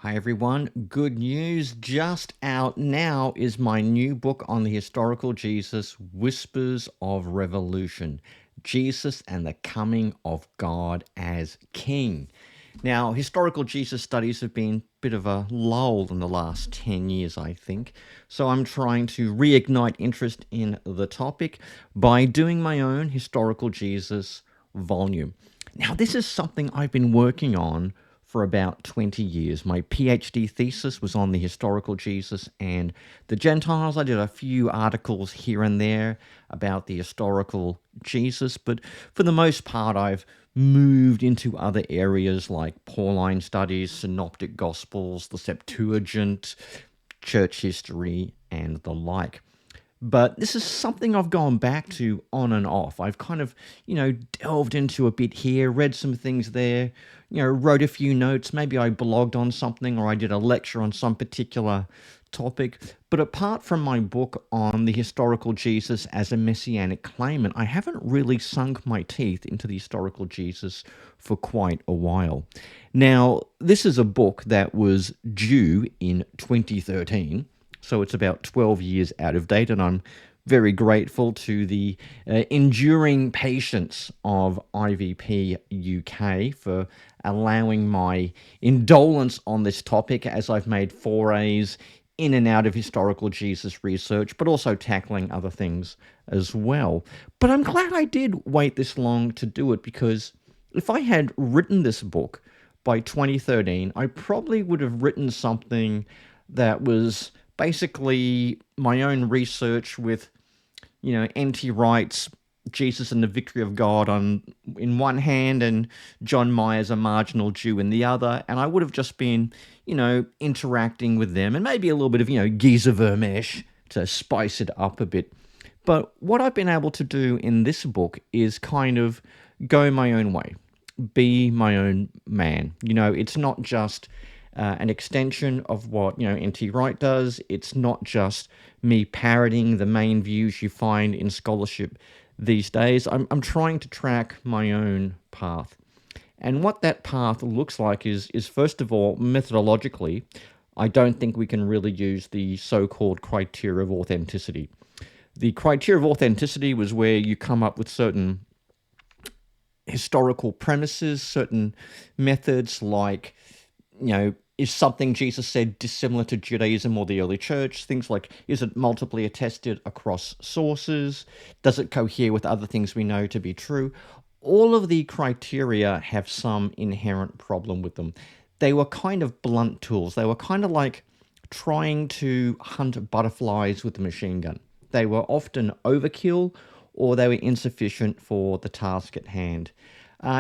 Hi everyone, good news. Just out now is my new book on the historical Jesus, Whispers of Revolution, Jesus and the Coming of God as King. Now, historical Jesus studies have been a bit of a lull in the last 10 years, I think. So I'm trying to reignite interest in the topic by doing my own historical Jesus volume. Now, this is something I've been working on for about 20 years. My PhD thesis was on the historical Jesus and the Gentiles. I did a few articles here and there about the historical Jesus, but for the most part, I've moved into other areas like Pauline studies, synoptic gospels, the Septuagint, church history, and the like. But this is something I've gone back to on and off. I've kind of, delved into a bit here, read some things there, wrote a few notes. Maybe I blogged on something or I did a lecture on some particular topic. But apart from my book on the historical Jesus as a messianic claimant, I haven't really sunk my teeth into the historical Jesus for quite a while. Now, this is a book that was due in 2013. So it's about 12 years out of date, and I'm very grateful to the enduring patience of IVP UK for allowing my indolence on this topic as I've made forays in and out of historical Jesus research, but also tackling other things as well. But I'm glad I did wait this long to do it, because if I had written this book by 2013, I probably would have written something that was basically my own research with, N.T. Wright's Jesus and the Victory of God in one hand and John Myers, A Marginal Jew, in the other. And I would have just been, interacting with them and maybe a little bit of, Giza Vermesh to spice it up a bit. But what I've been able to do in this book is kind of go my own way, be my own man. It's not just an extension of what N.T. Wright does. It's not just me parroting the main views you find in scholarship these days. I'm trying to track my own path. And what that path looks like is first of all, methodologically, I don't think we can really use the so-called criteria of authenticity. The criteria of authenticity was where you come up with certain historical premises, certain methods like, is something Jesus said dissimilar to Judaism or the early church? Things like, is it multiply attested across sources? Does it cohere with other things we know to be true? All of the criteria have some inherent problem with them. They were kind of blunt tools. They were kind of like trying to hunt butterflies with a machine gun. They were often overkill, or they were insufficient for the task at hand.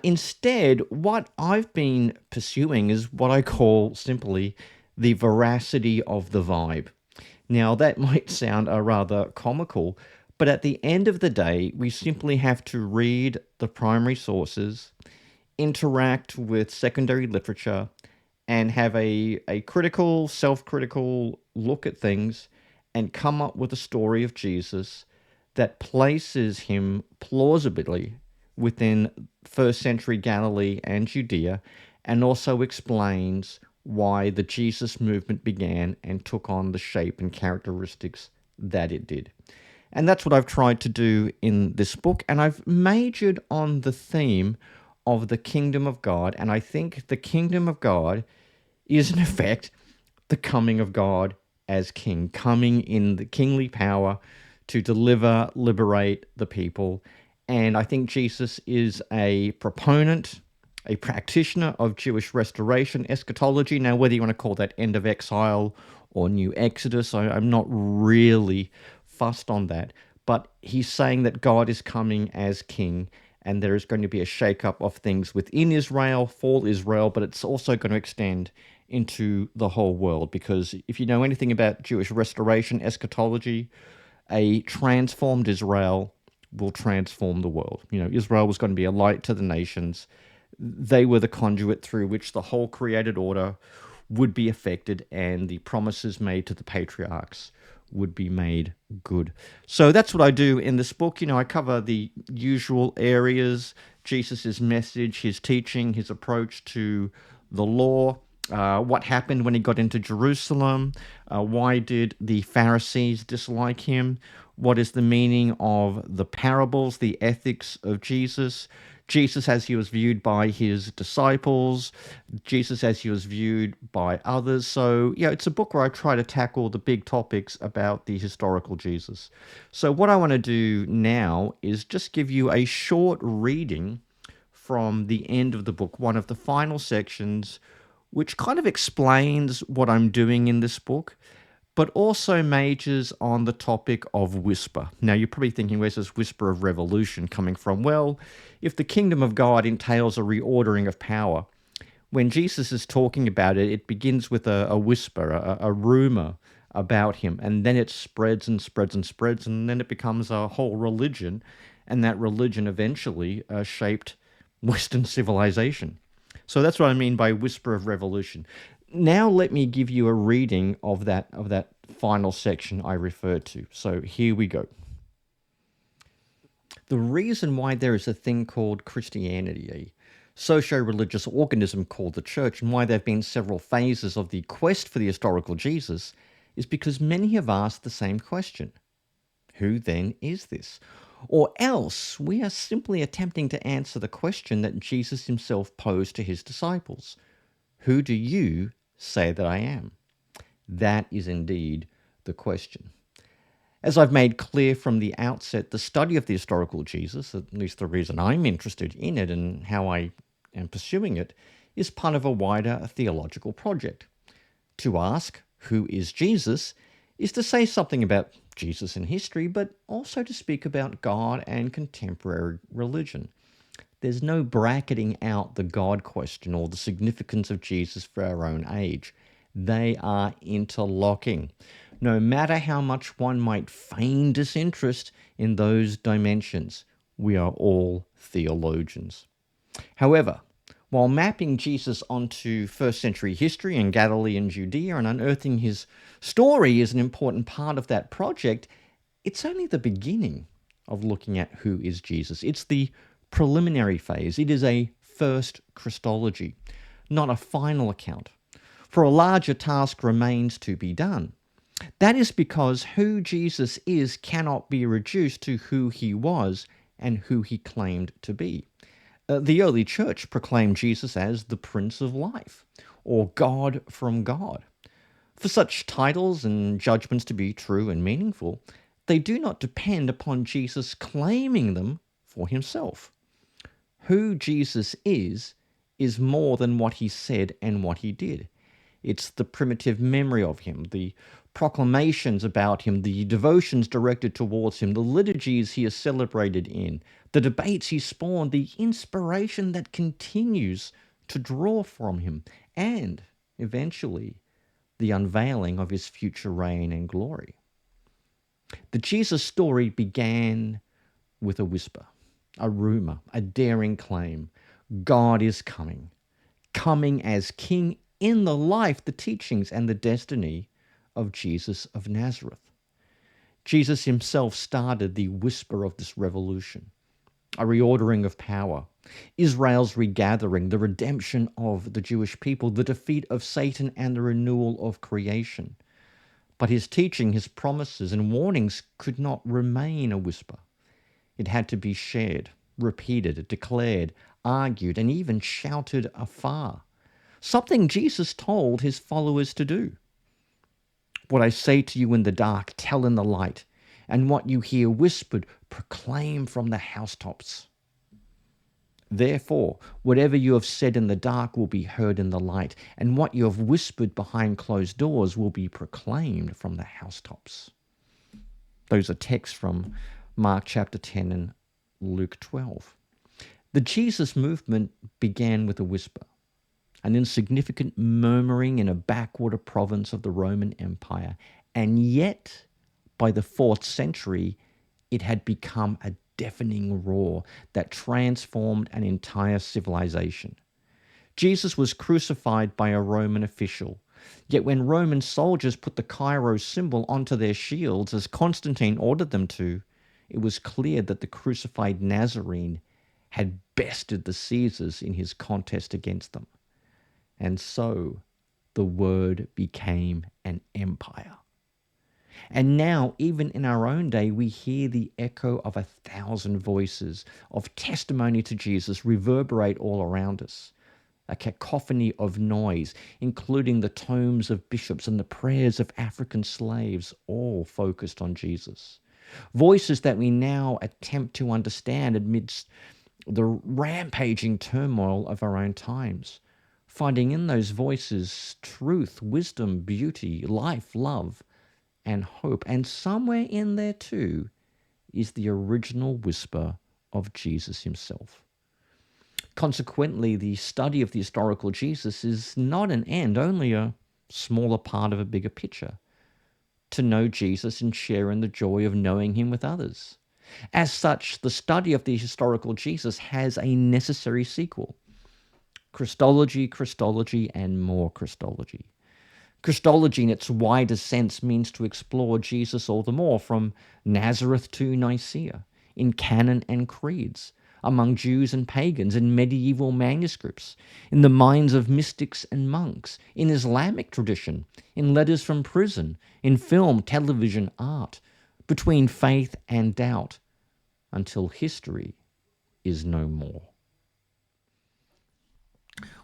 Instead, what I've been pursuing is what I call simply the veracity of the vibe. Now, that might sound rather comical, but at the end of the day, we simply have to read the primary sources, interact with secondary literature, and have a critical, self-critical look at things and come up with a story of Jesus that places him plausibly within first century Galilee and Judea, and also explains why the Jesus movement began and took on the shape and characteristics that it did. And that's what I've tried to do in this book, and I've majored on the theme of the kingdom of God, and I think the kingdom of God is in effect the coming of God as king, coming in the kingly power to deliver, liberate the people. And I think Jesus is a proponent, a practitioner of Jewish restoration eschatology. Now, whether you want to call that end of exile or new Exodus, I'm not really fussed on that. But he's saying that God is coming as king, and there is going to be a shake-up of things within Israel, for Israel, but it's also going to extend into the whole world. Because if you know anything about Jewish restoration eschatology, a transformed Israel will transform the world. Israel was going to be a light to the nations. They were the conduit through which the whole created order would be affected, and the promises made to the patriarchs would be made good. So that's what I do in this book. I cover the usual areas: Jesus' message, his teaching, his approach to the law, What happened when he got into Jerusalem? Why did the Pharisees dislike him? What is the meaning of the parables, the ethics of Jesus? Jesus as he was viewed by his disciples, Jesus as he was viewed by others. So, yeah, it's a book where I try to tackle the big topics about the historical Jesus. So, what I want to do now is just give you a short reading from the end of the book, one of the final sections, which kind of explains what I'm doing in this book, but also majors on the topic of whisper. Now, you're probably thinking, where's this whisper of revolution coming from? Well, if the kingdom of God entails a reordering of power, when Jesus is talking about it, it begins with a whisper, a rumor about him, and then it spreads and spreads and spreads, and then it becomes a whole religion, and that religion eventually shaped Western civilization. So that's what I mean by whisper of revolution. Now let me give you a reading of that final section I referred to. So here we go. The reason why there is a thing called Christianity, a socio-religious organism called the church, and why there have been several phases of the quest for the historical Jesus, is because many have asked the same question. Who then is this? Or else we are simply attempting to answer the question that Jesus himself posed to his disciples. Who do you say that I am? That is indeed the question. As I've made clear from the outset, the study of the historical Jesus, at least the reason I'm interested in it and how I am pursuing it, is part of a wider theological project. To ask, who is Jesus, is to say something about Jesus in history, but also to speak about God and contemporary religion. There's no bracketing out the God question or the significance of Jesus for our own age. They are interlocking. No matter how much one might feign disinterest in those dimensions, we are all theologians. However, while mapping Jesus onto first century history in Galilee and Judea and unearthing his story is an important part of that project, it's only the beginning of looking at who is Jesus. It's the preliminary phase. It is a first Christology, not a final account. For a larger task remains to be done. That is because who Jesus is cannot be reduced to who he was and who he claimed to be. The early church proclaimed Jesus as the Prince of Life, or God from God. For such titles and judgments to be true and meaningful, they do not depend upon Jesus claiming them for himself. Who Jesus is more than what he said and what he did. It's the primitive memory of him, the proclamations about him, the devotions directed towards him, the liturgies he is celebrated in, the debates he spawned, the inspiration that continues to draw from him, and eventually the unveiling of his future reign and glory. The Jesus story began with a whisper, a rumor, a daring claim. God is coming, coming as king in the life, the teachings, and the destiny of Jesus of Nazareth. Jesus himself started the whisper of this revolution, a reordering of power, Israel's regathering, the redemption of the Jewish people, the defeat of Satan, and the renewal of creation. But his teaching, his promises, and warnings could not remain a whisper. It had to be shared, repeated, declared, argued, and even shouted afar. Something Jesus told his followers to do. What I say to you in the dark, tell in the light, and what you hear whispered, proclaim from the housetops. Therefore, whatever you have said in the dark will be heard in the light, and what you have whispered behind closed doors will be proclaimed from the housetops. Those are texts from Mark chapter 10 and Luke 12. The Jesus movement began with a whisper, an insignificant murmuring in a backwater province of the Roman Empire, and yet, by the 4th century, it had become a deafening roar that transformed an entire civilization. Jesus was crucified by a Roman official, yet when Roman soldiers put the Kairos symbol onto their shields, as Constantine ordered them to, it was clear that the crucified Nazarene had bested the Caesars in his contest against them. And so the Word became an empire. And now, even in our own day, we hear the echo of 1,000 voices of testimony to Jesus reverberate all around us. A cacophony of noise, including the tomes of bishops and the prayers of African slaves, all focused on Jesus. Voices that we now attempt to understand amidst the rampaging turmoil of our own times, finding in those voices truth, wisdom, beauty, life, love, and hope. And somewhere in there too is the original whisper of Jesus himself. Consequently, the study of the historical Jesus is not an end, only a smaller part of a bigger picture. To know Jesus and share in the joy of knowing him with others. As such, the study of the historical Jesus has a necessary sequel. Christology, Christology, and more Christology. Christology in its widest sense means to explore Jesus all the more, from Nazareth to Nicaea, in canon and creeds, among Jews and pagans, in medieval manuscripts, in the minds of mystics and monks, in Islamic tradition, in letters from prison, in film, television, art, between faith and doubt, until history is no more.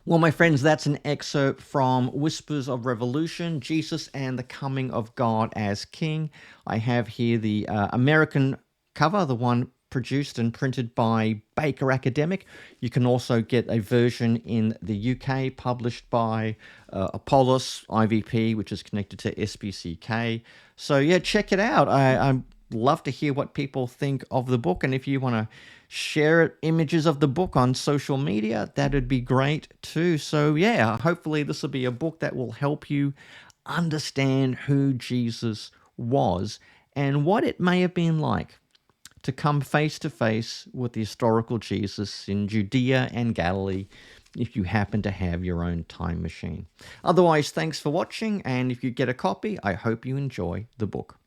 Well, my friends, that's an excerpt from Whispers of Revolution, Jesus and the Coming of God as King. I have here the American cover, the one produced and printed by Baker Academic. You can also get a version in the UK published by Apollos IVP, which is connected to SPCK. So yeah, check it out. I'm love to hear what people think of the book, and if you want to share images of the book on social media, that'd be great too. So yeah, hopefully this will be a book that will help you understand who Jesus was and what it may have been like to come face to face with the historical Jesus in Judea and Galilee, if you happen to have your own time machine. Otherwise, thanks for watching, and if you get a copy, I hope you enjoy the book.